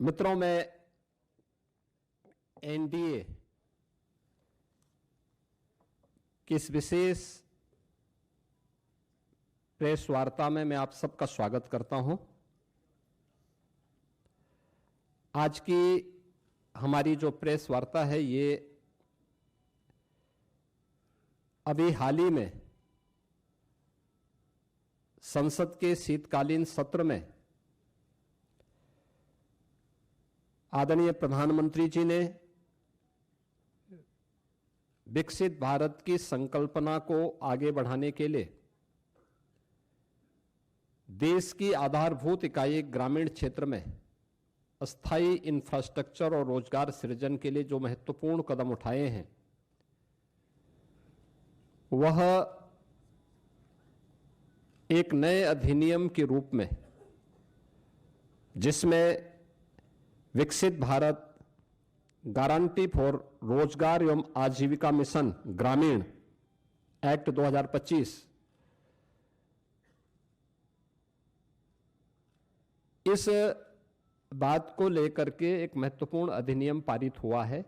मित्रों, मैं एनडीए की इस विशेष प्रेस वार्ता में मैं आप सबका स्वागत करता हूं। आज की हमारी जो प्रेस वार्ता है ये अभी हाल ही में संसद के शीतकालीन सत्र में आदरणीय प्रधानमंत्री जी ने विकसित भारत की संकल्पना को आगे बढ़ाने के लिए देश की आधारभूत इकाई ग्रामीण क्षेत्र में अस्थायी इंफ्रास्ट्रक्चर और रोजगार सृजन के लिए जो महत्वपूर्ण कदम उठाए हैं वह एक नए अधिनियम के रूप में, जिसमें विकसित भारत गारंटी फॉर रोजगार एवं आजीविका मिशन ग्रामीण एक्ट 2025 इस बात को लेकर के एक महत्वपूर्ण अधिनियम पारित हुआ है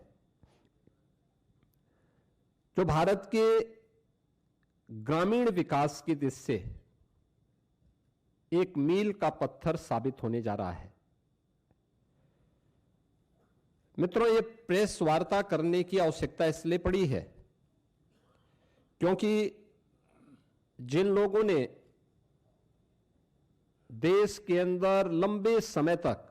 जो भारत के ग्रामीण विकास की दिशा से एक मील का पत्थर साबित होने जा रहा है। मित्रों, ये प्रेस वार्ता करने की आवश्यकता इसलिए पड़ी है क्योंकि जिन लोगों ने देश के अंदर लंबे समय तक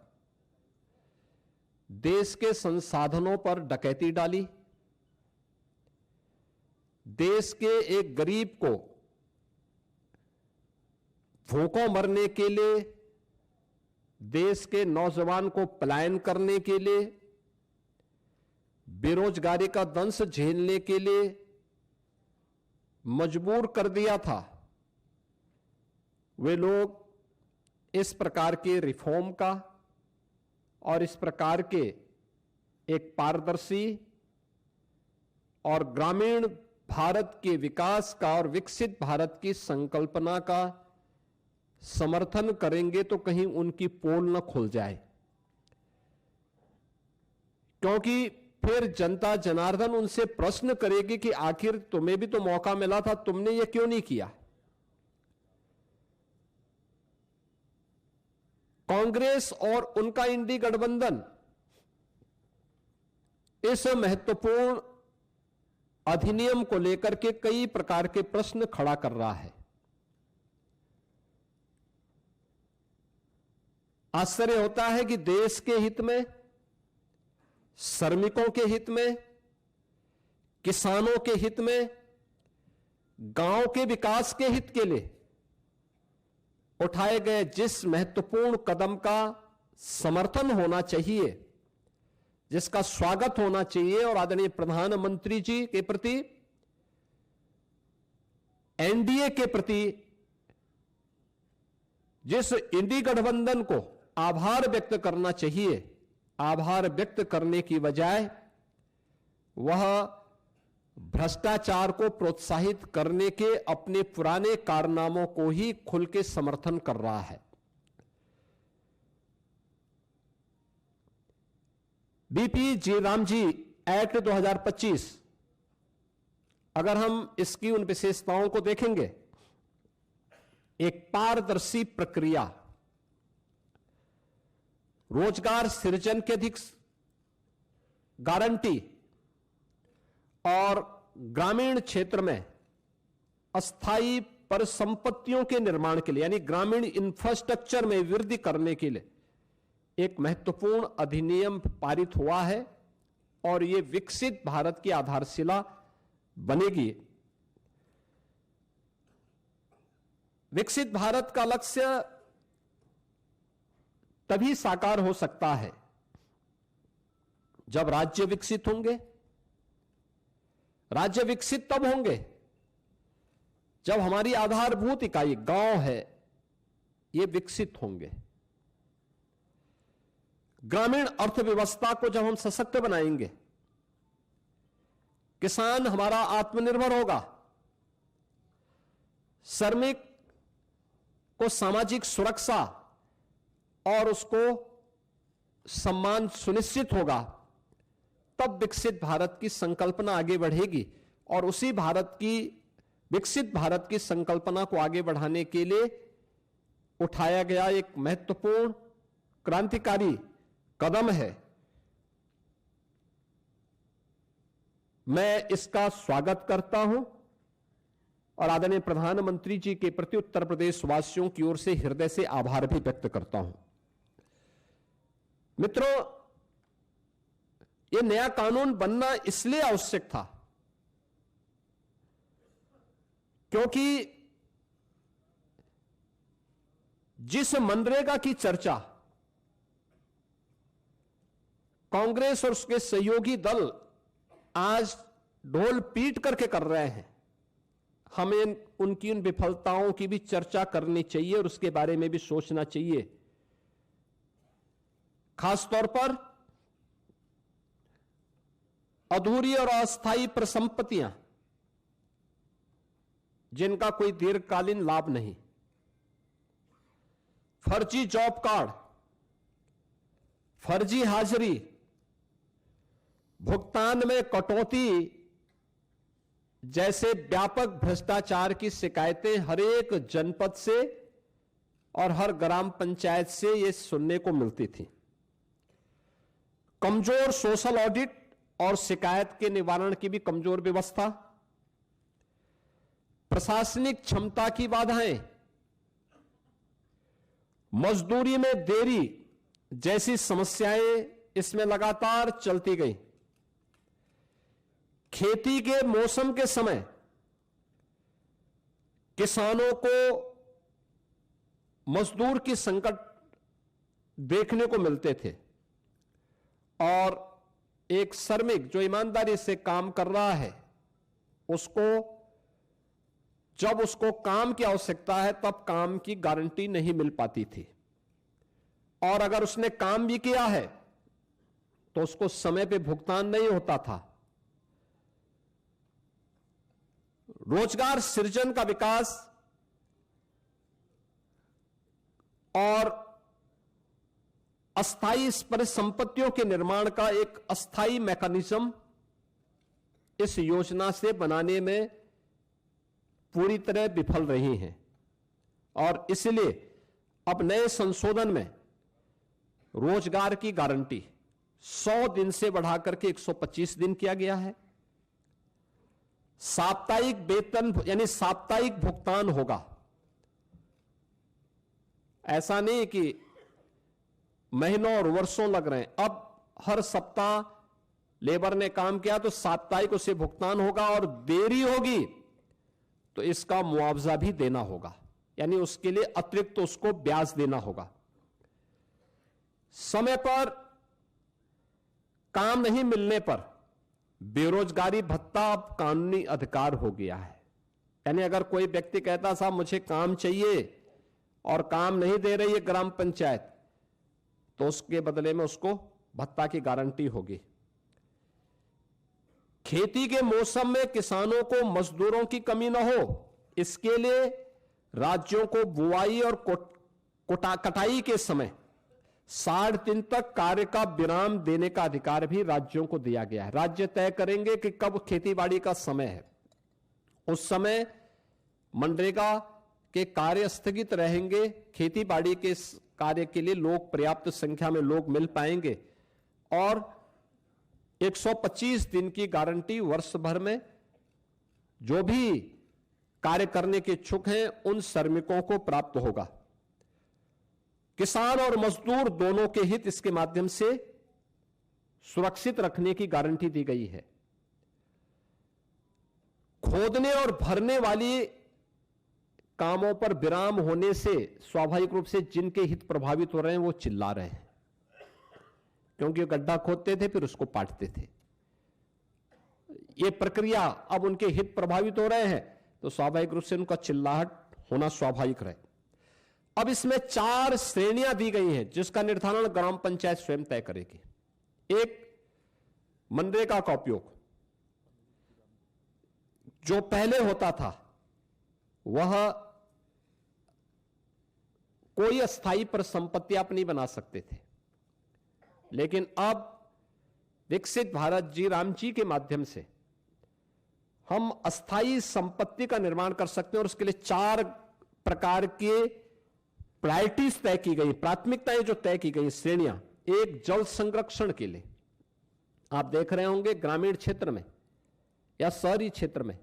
देश के संसाधनों पर डकैती डाली, देश के एक गरीब को भूखों मरने के लिए, देश के नौजवान को पलायन करने के लिए, बेरोजगारी का दंश झेलने के लिए मजबूर कर दिया था, वे लोग इस प्रकार के रिफॉर्म का और इस प्रकार के एक पारदर्शी और ग्रामीण भारत के विकास का और विकसित भारत की संकल्पना का समर्थन करेंगे तो कहीं उनकी पोल न खुल जाए, क्योंकि फिर जनता जनार्दन उनसे प्रश्न करेगी कि आखिर तुम्हें भी तो मौका मिला था, तुमने ये क्यों नहीं किया। कांग्रेस और उनका इंडी गठबंधन इस महत्वपूर्ण अधिनियम को लेकर के कई प्रकार के प्रश्न खड़ा कर रहा है। आश्चर्य होता है कि देश के हित में, श्रमिकों के हित में, किसानों के हित में, गांव के विकास के हित के लिए उठाए गए जिस महत्वपूर्ण कदम का समर्थन होना चाहिए, जिसका स्वागत होना चाहिए और आदरणीय प्रधानमंत्री जी के प्रति, एनडीए के प्रति जिस इंडी गठबंधन को आभार व्यक्त करना चाहिए, आभार व्यक्त करने की बजाय वह भ्रष्टाचार को प्रोत्साहित करने के अपने पुराने कारनामों को ही खुल के समर्थन कर रहा है। बीपी जी रामजी एक्ट 2025, अगर हम इसकी उन विशेषताओं को देखेंगे, एक पारदर्शी प्रक्रिया, रोजगार सृजन की अधिक गारंटी और ग्रामीण क्षेत्र में अस्थायी परिसंपत्तियों के निर्माण के लिए, यानी ग्रामीण इंफ्रास्ट्रक्चर में वृद्धि करने के लिए एक महत्वपूर्ण अधिनियम पारित हुआ है और यह विकसित भारत की आधारशिला बनेगी। विकसित भारत का लक्ष्य तभी साकार हो सकता है जब राज्य विकसित होंगे। राज्य विकसित तब होंगे जब हमारी आधारभूत इकाई गांव है, ये विकसित होंगे। ग्रामीण अर्थव्यवस्था को जब हम सशक्त बनाएंगे, किसान हमारा आत्मनिर्भर होगा, श्रमिक को सामाजिक सुरक्षा और उसको सम्मान सुनिश्चित होगा, तब विकसित भारत की संकल्पना आगे बढ़ेगी। और उसी विकसित भारत की संकल्पना को आगे बढ़ाने के लिए उठाया गया एक महत्वपूर्ण क्रांतिकारी कदम है। मैं इसका स्वागत करता हूं और आदरणीय प्रधानमंत्री जी के प्रति उत्तर प्रदेश वासियों की ओर से हृदय से आभार भी व्यक्त करता हूं। मित्रों, यह नया कानून बनना इसलिए आवश्यक था क्योंकि जिस मनरेगा की चर्चा कांग्रेस और उसके सहयोगी दल आज ढोल पीट करके कर रहे हैं, हमें उनकी उन विफलताओं की भी चर्चा करनी चाहिए और उसके बारे में भी सोचना चाहिए। खासतौर पर अधूरी और अस्थायी परिसंपत्तियां जिनका कोई दीर्घकालीन लाभ नहीं, फर्जी जॉब कार्ड, फर्जी हाजिरी, भुगतान में कटौती जैसे व्यापक भ्रष्टाचार की शिकायतें हर एक जनपद से और हर ग्राम पंचायत से ये सुनने को मिलती थी। कमजोर सोशल ऑडिट और शिकायत के निवारण की भी कमजोर व्यवस्था, प्रशासनिक क्षमता की बाधाएं, मजदूरी में देरी जैसी समस्याएं इसमें लगातार चलती गई। खेती के मौसम के समय किसानों को मजदूर की संकट देखने को मिलते थे और एक श्रमिक जो ईमानदारी से काम कर रहा है जब उसको काम की आवश्यकता है तब काम की गारंटी नहीं मिल पाती थी, और अगर उसने काम भी किया है तो उसको समय पे भुगतान नहीं होता था। रोजगार सृजन का विकास और अस्थायी परिसंपत्तियों के निर्माण का एक अस्थायी मैकेनिज्म इस योजना से बनाने में पूरी तरह विफल रही हैं, और इसलिए अब नए संशोधन में रोजगार की गारंटी 100 दिन से बढ़ाकर के 125 दिन किया गया है। साप्ताहिक वेतन यानी साप्ताहिक भुगतान होगा। ऐसा नहीं कि महीनों और वर्षों लग रहे हैं, अब हर सप्ताह लेबर ने काम किया तो साप्ताहिक उसे भुगतान होगा, और देरी होगी तो इसका मुआवजा भी देना होगा, यानी उसके लिए अतिरिक्त तो उसको ब्याज देना होगा। समय पर काम नहीं मिलने पर बेरोजगारी भत्ता अब कानूनी अधिकार हो गया है। यानी अगर कोई व्यक्ति कहता साहब मुझे काम चाहिए और काम नहीं दे रही है ग्राम पंचायत, तो उसके बदले में उसको भत्ता की गारंटी होगी। खेती के मौसम में किसानों को मजदूरों की कमी न हो, इसके लिए राज्यों को बुआई और कटाई के समय 60 दिन तक कार्य का विराम देने का अधिकार भी राज्यों को दिया गया है। राज्य तय करेंगे कि कब खेतीबाड़ी का समय है, उस समय मनरेगा के कार्य स्थगित रहेंगे, खेतीबाड़ी के कार्य के लिए लोग पर्याप्त संख्या में लोग मिल पाएंगे, और 125 दिन की गारंटी वर्ष भर में जो भी कार्य करने के इच्छुक हैं उन श्रमिकों को प्राप्त होगा। किसान और मजदूर दोनों के हित इसके माध्यम से सुरक्षित रखने की गारंटी दी गई है। खोदने और भरने वाली कामों पर विराम होने से स्वाभाविक रूप से जिनके हित प्रभावित हो रहे हैं वो चिल्ला रहे हैं, क्योंकि गड्ढा खोदते थे फिर उसको पाटते थे। ये प्रक्रिया अब उनके हित प्रभावित हो रहे हैं तो स्वाभाविक रूप से उनका चिल्लाहट होना स्वाभाविक रहे। अब इसमें 4 श्रेणियां दी गई हैं जिसका निर्धारण ग्राम पंचायत स्वयं तय करेगी। एक, मनरेगा का उपयोग जो पहले होता था वह कोई अस्थायी परिसंपत्ति आप नहीं बना सकते थे, लेकिन अब विकसित भारत जी राम जी के माध्यम से हम अस्थाई संपत्ति का निर्माण कर सकते हैं और उसके लिए 4 प्रकार के प्रायोरिटीज तय की गई, प्राथमिकताएं जो तय की गई, श्रेणियां। एक, जल संरक्षण के लिए आप देख रहे होंगे ग्रामीण क्षेत्र में या शहरी क्षेत्र में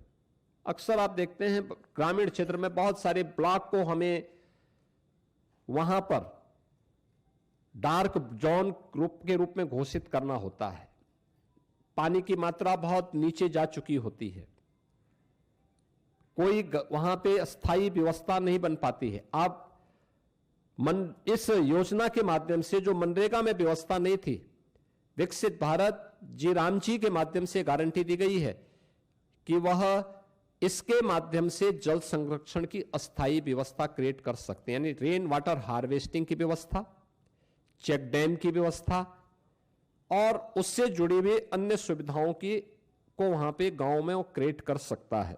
अक्सर आप देखते हैं ग्रामीण क्षेत्र में बहुत सारे ब्लॉक को हमें वहां पर डार्क जोन ग्रुप के रूप में घोषित करना होता है। पानी की मात्रा बहुत नीचे जा चुकी होती है, कोई वहां पे अस्थायी व्यवस्था नहीं बन पाती है। अब इस योजना के माध्यम से जो मनरेगा में व्यवस्था नहीं थी, विकसित भारत जी राम जी के माध्यम से गारंटी दी गई है कि वह इसके माध्यम से जल संरक्षण की अस्थायी व्यवस्था क्रिएट कर सकते हैं, यानी रेन वाटर हार्वेस्टिंग की व्यवस्था, चेक डैम की व्यवस्था और उससे जुड़ी हुई अन्य सुविधाओं को वहां पे गांव में वो क्रिएट कर सकता है।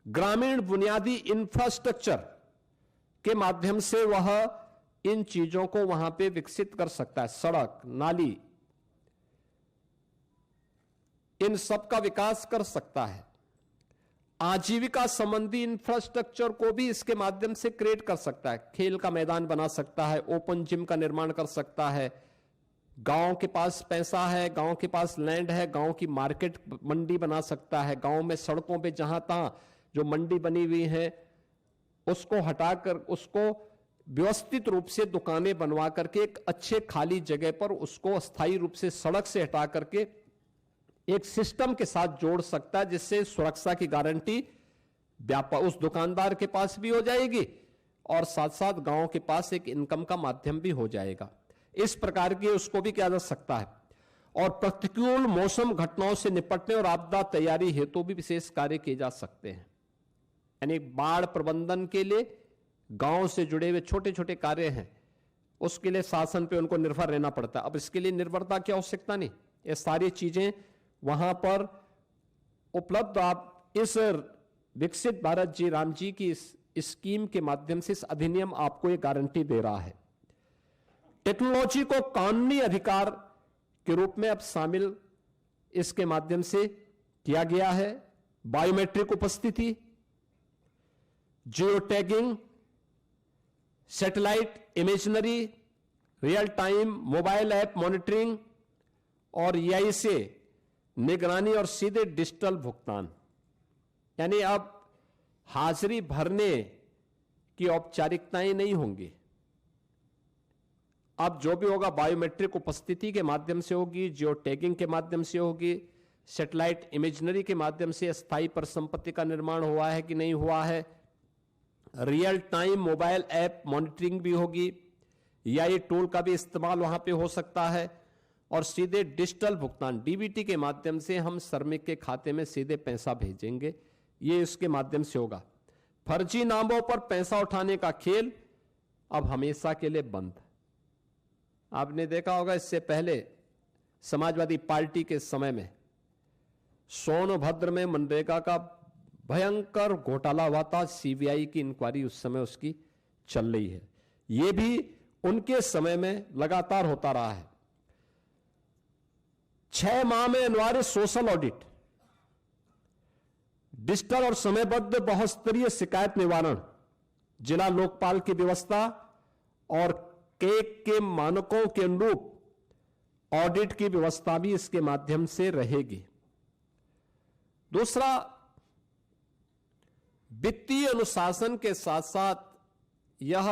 ग्रामीण बुनियादी इंफ्रास्ट्रक्चर के माध्यम से वह इन चीजों को वहां पे विकसित कर सकता है, सड़क, नाली, इन सब का विकास कर सकता है। आजीविका संबंधी इंफ्रास्ट्रक्चर को भी इसके माध्यम से क्रिएट कर सकता है, खेल का मैदान बना सकता है, ओपन जिम का निर्माण कर सकता है। गांव के पास पैसा है, गांव के पास लैंड है, गांव की मार्केट मंडी बना सकता है। गांव में सड़कों पे जहां तहां जो मंडी बनी हुई है उसको हटाकर उसको व्यवस्थित रूप से दुकानें बनवा करके एक अच्छे खाली जगह पर उसको अस्थायी रूप से सड़क से हटा करके एक सिस्टम के साथ जोड़ सकता है, जिससे सुरक्षा की गारंटी व्यापार उस दुकानदार के पास भी हो जाएगी और साथ साथ गांव के पास एक इनकम का माध्यम भी हो जाएगा। इस प्रकार के उसको भी किया जा सकता है। और प्रतिकूल मौसम घटनाओं से निपटने और आपदा तैयारी हेतु भी विशेष कार्य किए जा सकते हैं, यानी बाढ़ प्रबंधन के लिए गांव से जुड़े हुए छोटे छोटे कार्य हैं, उसके लिए शासन पे उनको निर्भर रहना पड़ता है। अब इसके लिए निर्भरता की आवश्यकता नहीं, ये सारी चीजें वहां पर उपलब्ध। आप इस विकसित भारत जी राम जी की इस स्कीम के माध्यम से इस अधिनियम आपको ये गारंटी दे रहा है। टेक्नोलॉजी को कानूनी अधिकार के रूप में अब शामिल इसके माध्यम से किया गया है। बायोमेट्रिक उपस्थिति, geo tagging, satellite imaginary, real time mobile app monitoring और एआई से निगरानी और सीधे डिजिटल भुगतान, यानी अब हाजिरी भरने की औपचारिकताएं नहीं होंगी। अब जो भी होगा बायोमेट्रिक उपस्थिति के माध्यम से होगी, जियो टैगिंग के माध्यम से होगी, सैटेलाइट इमेजनरी के माध्यम से अस्थायी परिसंपत्ति का निर्माण हुआ है कि नहीं हुआ है, real time mobile app monitoring भी होगी, या ये टूल का भी इस्तेमाल वहां पे हो सकता है। और सीधे डिजिटल भुगतान डीबीटी के माध्यम से हम श्रमिक के खाते में सीधे पैसा भेजेंगे, ये इसके माध्यम से होगा। फर्जी नामों पर पैसा उठाने का खेल अब हमेशा के लिए बंद। आपने देखा होगा इससे पहले समाजवादी पार्टी के समय में सोनभद्र में मनरेगा का भयंकर घोटाला हुआ था, सीबीआई की इंक्वायरी उस समय उसकी चल रही है। यह भी उनके समय में लगातार होता रहा है। 6 माह में अनिवार्य सोशल ऑडिट, डिजिटल और समयबद्ध बहुस्तरीय शिकायत निवारण, जिला लोकपाल की व्यवस्था और केक के मानकों के अनुरूप ऑडिट की व्यवस्था भी इसके माध्यम से रहेगी। दूसरा, वित्तीय अनुशासन के साथ साथ यह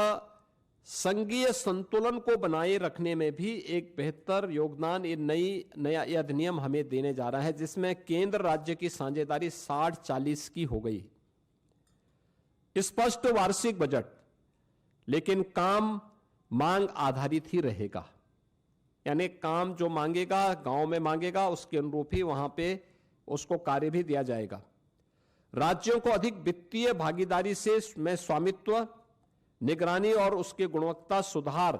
संघीय संतुलन को बनाए रखने में भी एक बेहतर योगदान नया अधिनियम हमें देने जा रहा है, जिसमें केंद्र राज्य की साझेदारी 60-40 की हो गई। स्पष्ट वार्षिक बजट, लेकिन काम मांग आधारित ही रहेगा, यानी काम जो मांगेगा गांव में मांगेगा उसके अनुरूप ही वहां पे उसको कार्य भी दिया जाएगा। राज्यों को अधिक वित्तीय भागीदारी से में स्वामित्व, निगरानी और उसके गुणवत्ता सुधार,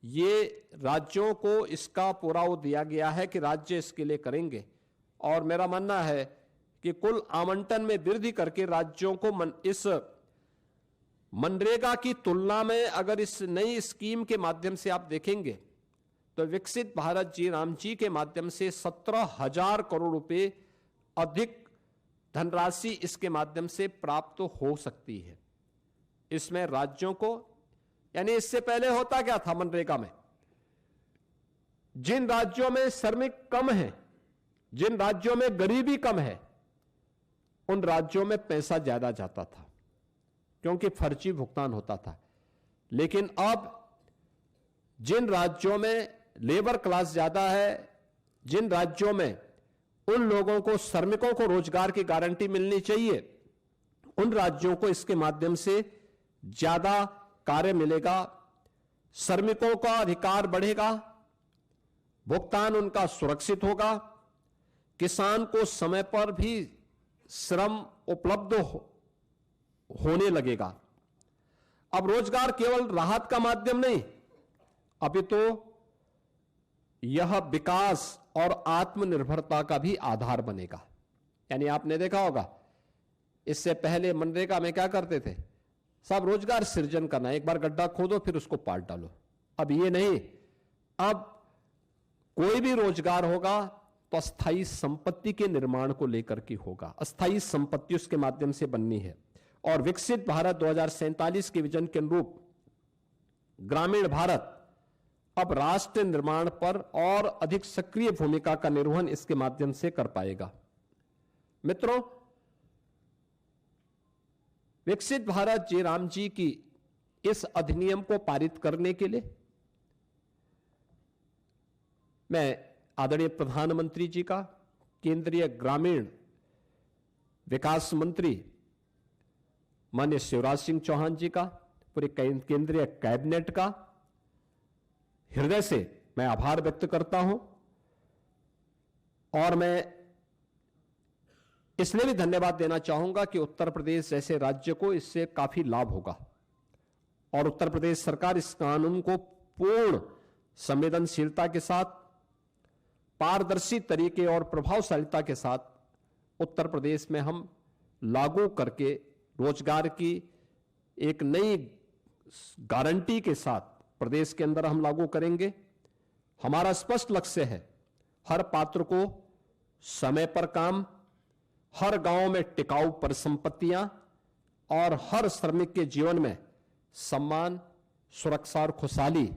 ये राज्यों को इसका पूरा वो दिया गया है कि राज्य इसके लिए करेंगे। और मेरा मानना है कि कुल आवंटन में वृद्धि करके राज्यों को इस मनरेगा की तुलना में अगर इस नई स्कीम के माध्यम से आप देखेंगे तो विकसित भारत जी राम जी के माध्यम से 17,000 करोड़ रुपए अधिक धनराशि इसके माध्यम से प्राप्त हो सकती है। इसमें राज्यों को, यानी इससे पहले होता क्या था मनरेगा में, जिन राज्यों में श्रमिक कम है, जिन राज्यों में गरीबी कम है, उन राज्यों में पैसा ज्यादा जाता था क्योंकि फर्जी भुगतान होता था। लेकिन अब जिन राज्यों में लेबर क्लास ज्यादा है, जिन राज्यों में उन लोगों को, श्रमिकों को रोजगार की गारंटी मिलनी चाहिए, उन राज्यों को इसके माध्यम से ज्यादा कार्य मिलेगा, श्रमिकों का अधिकार बढ़ेगा, भुगतान उनका सुरक्षित होगा, किसान को समय पर भी श्रम उपलब्ध होने लगेगा। अब रोजगार केवल राहत का माध्यम नहीं, अभी तो यह विकास और आत्मनिर्भरता का भी आधार बनेगा। यानी आपने देखा होगा, इससे पहले मनरेगा में क्या करते थे, सब रोजगार सृजन करना, एक बार गड्ढा खोदो फिर उसको पाट डालो। अब ये नहीं, अब कोई भी रोजगार होगा तो अस्थायी संपत्ति के निर्माण को लेकर के होगा, अस्थायी संपत्ति उसके माध्यम से बननी है। और विकसित भारत 2047 के विजन के अनुरूप ग्रामीण भारत अब राष्ट्र निर्माण पर और अधिक सक्रिय भूमिका का निर्वहन इसके माध्यम से कर पाएगा। मित्रों, विकसित भारत जी राम जी की इस अधिनियम को पारित करने के लिए मैं आदरणीय प्रधानमंत्री जी का, केंद्रीय ग्रामीण विकास मंत्री माननीय शिवराज सिंह चौहान जी का, पूरे केंद्रीय कैबिनेट का हृदय से मैं आभार व्यक्त करता हूं। और मैं इसलिए भी धन्यवाद देना चाहूंगा कि उत्तर प्रदेश जैसे राज्य को इससे काफी लाभ होगा और उत्तर प्रदेश सरकार इस कानून को पूर्ण संवेदनशीलता के साथ, पारदर्शी तरीके और प्रभावशालिता के साथ उत्तर प्रदेश में हम लागू करके रोजगार की एक नई गारंटी के साथ प्रदेश के अंदर हम लागू करेंगे। हमारा स्पष्ट लक्ष्य है, हर पात्र को समय पर काम, हर गांव में टिकाऊ परिसंपत्तियां और हर श्रमिक के जीवन में सम्मान, सुरक्षा और खुशहाली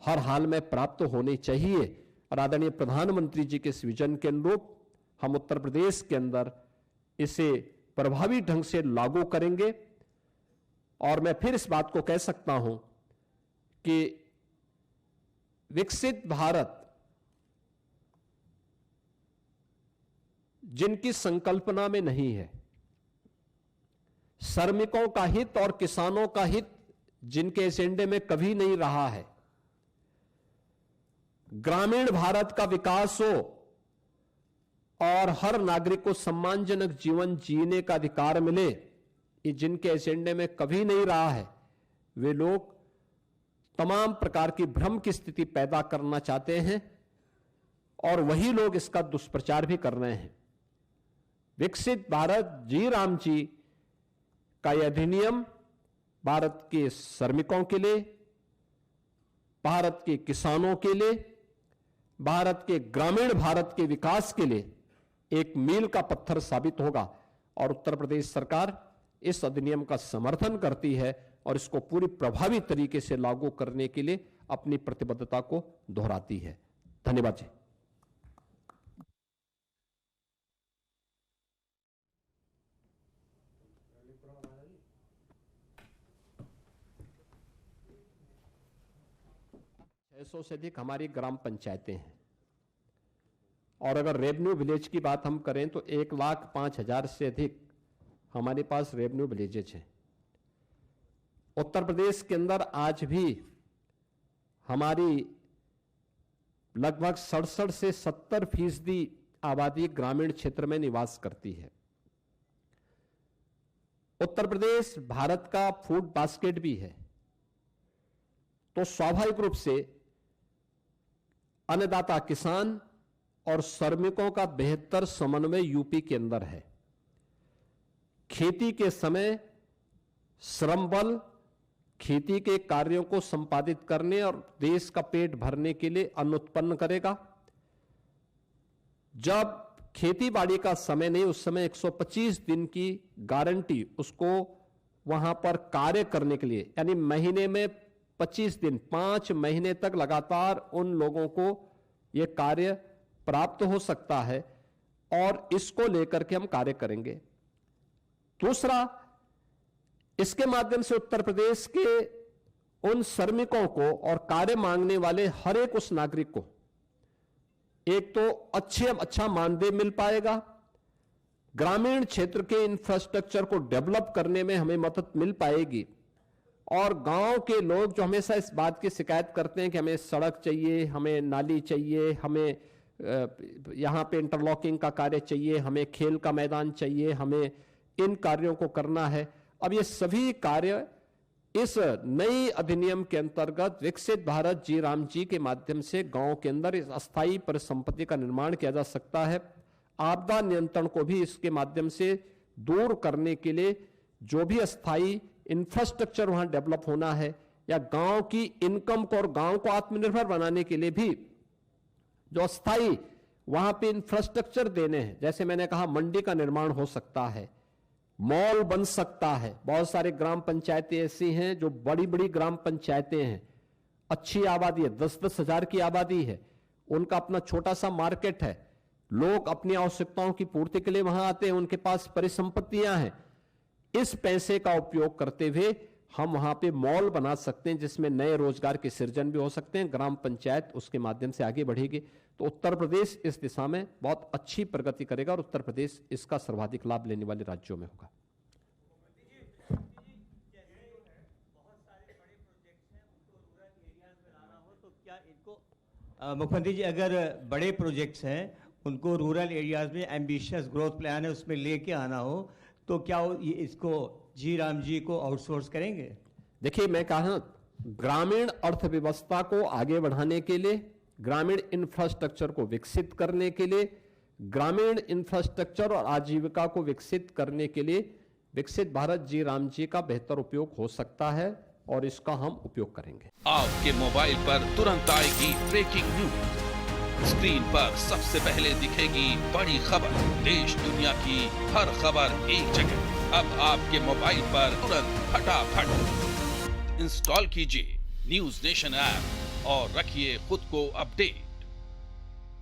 हर हाल में प्राप्त होनी चाहिए। और आदरणीय प्रधानमंत्री जी के इस विजन के अनुरूप हम उत्तर प्रदेश के अंदर इसे प्रभावी ढंग से लागू करेंगे। और मैं फिर इस बात को कह सकता हूं कि विकसित भारत जिनकी संकल्पना में नहीं है, श्रमिकों का हित और किसानों का हित जिनके एजेंडे में कभी नहीं रहा है, ग्रामीण भारत का विकास हो और हर नागरिक को सम्मानजनक जीवन जीने का अधिकार मिले, ये जिनके एजेंडे में कभी नहीं रहा है, वे लोग तमाम प्रकार की भ्रम की स्थिति पैदा करना चाहते हैं और वही लोग इसका दुष्प्रचार भी कर रहे हैं। विकसित भारत जी राम जी का यह अधिनियम भारत के श्रमिकों के लिए, भारत के किसानों के लिए, भारत के ग्रामीण भारत के विकास के लिए एक मील का पत्थर साबित होगा। और उत्तर प्रदेश सरकार इस अधिनियम का समर्थन करती है और इसको पूरी प्रभावी तरीके से लागू करने के लिए अपनी प्रतिबद्धता को दोहराती है। धन्यवाद जी। 600 से अधिक हमारी ग्राम पंचायतें हैं और अगर रेवेन्यू विलेज की बात हम करें तो 1,05,000 से अधिक हमारे पास रेवेन्यू विलेजेज हैं। उत्तर प्रदेश के अंदर आज भी हमारी लगभग 67 से 70% आबादी ग्रामीण क्षेत्र में निवास करती है। उत्तर प्रदेश भारत का फूड बास्केट भी है, तो स्वाभाविक रूप से अन्नदाता किसान और श्रमिकों का बेहतर समन्वय यूपी के अंदर है। खेती के समय श्रम बल, खेती के कार्यों को संपादित करने और देश का पेट भरने के लिए अन्न उत्पन्न करेगा। जब खेती बाड़ी का समय नहीं, उस समय 125 दिन की गारंटी उसको वहां पर कार्य करने के लिए, यानी महीने में 25 दिन, 5 महीने तक लगातार उन लोगों को यह कार्य प्राप्त हो सकता है और इसको लेकर के हम कार्य करेंगे। दूसरा, इसके माध्यम से उत्तर प्रदेश के उन श्रमिकों को और कार्य मांगने वाले हर एक उस नागरिक को एक तो अच्छा मानदेय मिल पाएगा, ग्रामीण क्षेत्र के इंफ्रास्ट्रक्चर को डेवलप करने में हमें मदद मिल पाएगी, और गांव के लोग जो हमेशा इस बात की शिकायत करते हैं कि हमें सड़क चाहिए, हमें नाली चाहिए, हमें यहां पे इंटरलॉकिंग का कार्य चाहिए, हमें खेल का मैदान चाहिए, हमें इन कार्यों को करना है। अब ये सभी कार्य इस नई अधिनियम के अंतर्गत विकसित भारत जी राम जी के माध्यम से गांव के अंदर इस अस्थायी परिसंपत्ति का निर्माण किया जा सकता है। आपदा नियंत्रण को भी इसके माध्यम से दूर करने के लिए जो भी अस्थायी इंफ्रास्ट्रक्चर वहां डेवलप होना है, या गांव की इनकम को और गांव को आत्मनिर्भर बनाने के लिए भी जो अस्थायी वहां पे इंफ्रास्ट्रक्चर देने हैं, जैसे मैंने कहा मंडी का निर्माण हो सकता है, मॉल बन सकता है। बहुत सारे ग्राम पंचायतें ऐसी हैं जो बड़ी बड़ी ग्राम पंचायतें हैं, अच्छी आबादी है, 10-10 हजार की आबादी है, उनका अपना छोटा सा मार्केट है, लोग अपनी आवश्यकताओं की पूर्ति के लिए वहां आते हैं, उनके पास परिसंपत्तियां हैं। इस पैसे का उपयोग करते हुए हम वहां पे मॉल बना सकते हैं जिसमें नए रोजगार के सृजन भी हो सकते हैं, ग्राम पंचायत उसके माध्यम से आगे बढ़ेगी। तो उत्तर प्रदेश इस दिशा में बहुत अच्छी प्रगति करेगा और उत्तर प्रदेश इसका सर्वाधिक लाभ लेने वाले राज्यों में होगा। मुख्यमंत्री जी, अगर बड़े प्रोजेक्ट्स हैं उनको रूरल एरियाज में एम्बिशियस ग्रोथ प्लान है उसमें लेके आना हो, तो क्या इसको जी राम जी को आउटसोर्स करेंगे? देखिए, मैं कहा ग्रामीण अर्थव्यवस्था को आगे बढ़ाने के लिए, ग्रामीण इंफ्रास्ट्रक्चर को विकसित करने के लिए, ग्रामीण इंफ्रास्ट्रक्चर और आजीविका को विकसित करने के लिए विकसित भारत जी राम जी का बेहतर उपयोग हो सकता है और इसका हम उपयोग करेंगे। आपके मोबाइल पर तुरंत आएगी ब्रेकिंग न्यूज, स्क्रीन पर सबसे पहले दिखेगी बड़ी खबर, देश दुनिया की हर खबर एक जगह। अब आपके मोबाइल पर तुरंत फटाफट इंस्टॉल कीजिए न्यूज नेशन ऐप और रखिए खुद को अपडेट।